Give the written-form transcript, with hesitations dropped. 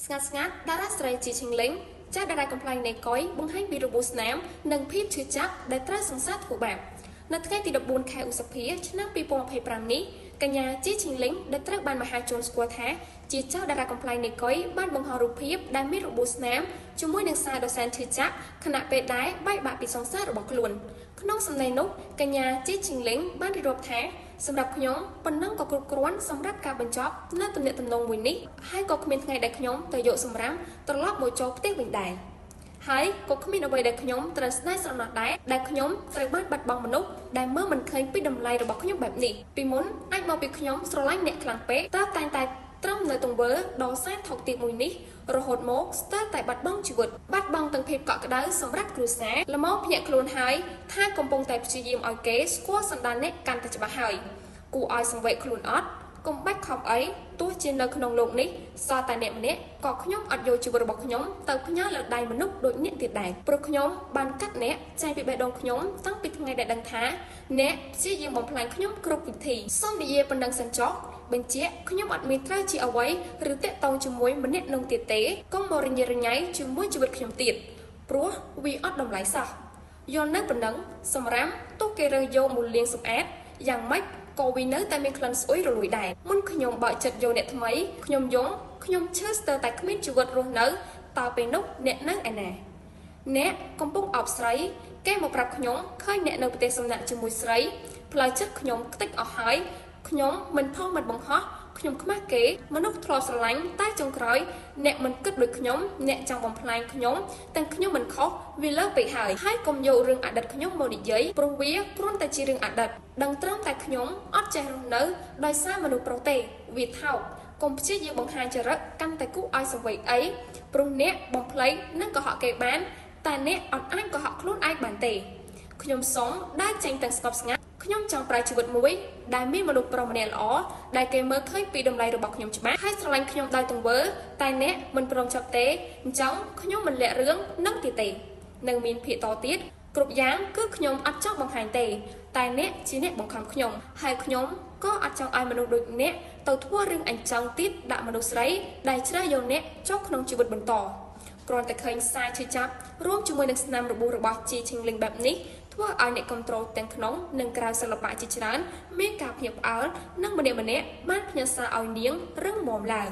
Sngat Dara Strategy Chingling, Jack that I complain a coy, Bunghang be robust nam, Nung peep to Jack, that tries on sat for bam. Not get the bone cow disappear, Chinang people pay pramni, Kanya teaching link, the track by my high Jones squad hair, Chicha that I complain a coy, Ban Bungharu peep, that me robust nam, Chumuin inside of Santi Jack, cannot pay die, bite back piece on side of Bacloon. Knong some they know, Kanya teaching link, Ban the rope hair. សម្រាប់ខ្ញុំប៉ុណ្ណឹងក៏គ្រប់គ្រាន់សម្រាប់ការបញ្ចប់នៅទំនាក់ទំនងមួយនេះហើយក៏គ្មានថ្ងៃដែលខ្ញុំទៅយកសម្រាប់ត្រឡប់មកចូលផ្ទះវិញដែរហើយក៏គ្មានអ្វីដែលខ្ញុំត្រូវស្ដាយស្រណោះដែរដែលខ្ញុំត្រូវបានបាត់បង់មនុស្សដែលមើលមិនឃើញពីតម្លៃរបស់ខ្ញុំបែបនេះពីមុនអាចមកពីខ្ញុំស្រឡាញ់អ្នកខ្លាំងពេកតើតែងតែត្រឹមនៅទង្វើដ៏សែនថោកទាបមួយនេះរហូតមកស្ទើរតែបាត់បង់ជីវិតបាត់បង់ទាំងភាពកក់ក្ដៅសម្រាប់គ្រួសារល្មមភ្ញាក់ខ្លួនហើយថាកំពុងតែព្យាយាមឲ្យគេស្គាល់សន្តានអ្នកកាន់តែច្បាស់ហើយគួរឲ្យសង្វេគខ្លួនអត់កុំបាច់ខំអីទោះជានៅក្នុងលោកនេះសតតែអ្នកម្នាក់ក៏ខ្ញុំអត់យកជីវិតរបស់ខ្ញុំទៅផ្ញើលើដៃមនុស្សដូចអ្នកទៀតដែរព្រោះខ្ញុំបានកាត់អ្នកចាយពីបេះដូងខ្ញុំតាំងពីថ្ងៃដែលដឹងថាអ្នកព្យាយាមបំផ្លាញខ្ញុំគ្រប់វិធីសូមនិយាយប៉ុណ្ណឹងសិនចុះបញ្ជាក់ខ្ញុំអត់មានត្រូវជាអ្វីឬតាក់ទងជាមួយម្នាក់នោះទៀតទេកុំមករញ៉េរញ៉ៃជាមួយជីវិតខ្ញុំទៀតព្រោះវាអត់តម្លៃសោះយល់នៅប៉ុណ្ណឹងសម្រាប់ទោះគេរើសយកមកលាងសម្អាតយ៉ាងម៉េចក៏វានៅតែមានក្លិនស្អុយរលួយដែរមុនខ្ញុំបើកចិត្តយកអ្នកថ្មីខ្ញុំយំខ្ញុំឈឺស្ទើរតែគ្មានជីវិតរស់នៅតើពេលនោះអ្នកនៅឯណាអ្នកកំពុងអោបស្រីគេមកប្រាប់ខ្ញុំឃើញអ្នកនៅប្រទេសសំណាក់ជាមួយស្រីផ្លូវចិត្តខ្ញុំខ្ទេចអស់ហើយខ្ញុំមិនផងមិនបង្ហោះខ្ញុំខ្មាស់គេមនុស្សធ្លាប់ស្រឡាញ់តែចុងក្រោយអ្នកមិនគិតដូចខ្ញុំអ្នកចង់បំផ្លាញខ្ញុំទាំងខ្ញុំមិនខុសវាលើពេកហើយកុំយករឿងអតីតខ្ញុំមកនិយាយព្រោះវាគ្រាន់តែជារឿងអតីតដឹងត្រឹមតែខ្ញុំអត់ចេះរស់នៅដោយសារមនុស្សប្រុសទេវាថោកកុំព្យាយាមបង្ហាញចរិតកាន់តែគូឲ្យសង្វេគអីព្រោះអ្នកបំភ្លៃនឹងកុហកគេបានតែអ្នកអត់អាចកុហកខ្លួនឯងបានទេខ្ញុំសុំដើរចេញទាំងស្ងប់ស្ងាត់ខ្ញុំចង់ប្រើជីវិតមួយដែលមានមនុស្សប្រុសម្នាក់ល្អដែលគេមើលឃើញពីតម្លៃរបស់ខ្ញុំច្បាស់ហើយស្រឡាញ់ខ្ញុំដោយទង្វើតែអ្នកមិនព្រមចាប់ទេអញ្ចឹងខ្ញុំមិនលាក់រឿងនឹងទៀតទេនឹងមានភាគតទៀតគ្រប់យ៉ាងគឺខ្ញុំអត់ចង់បង្ហាញទេតែអ្នកជាអ្នកបង្ខំខ្ញុំហើយខ្ញុំក៏អត់ចង់ឲ្យមនុស្សដូចអ្នកទៅធ្វើរឿងអញ្ចឹងទៀតដាក់មនុស្សស្រីដែលជ្រើសយកអ្នកចូលក្នុងជីវិតបន្តគ្រាន់តែឃើញសារឈឺចាប់រួមជាមួយនឹងស្នាមរបួសរបស់ជីឈិងលីងបែបនេះធ្វើឲ្យអ្នកគ្រប់គ្រងទាំងក្នុងនិងក្រៅសិល្បៈជាច្រើនមានការភ្ញាក់ផ្អើលនិងម្នាក់ៗបានផ្ញើសារឲ្យនាងរឹងមាំឡើង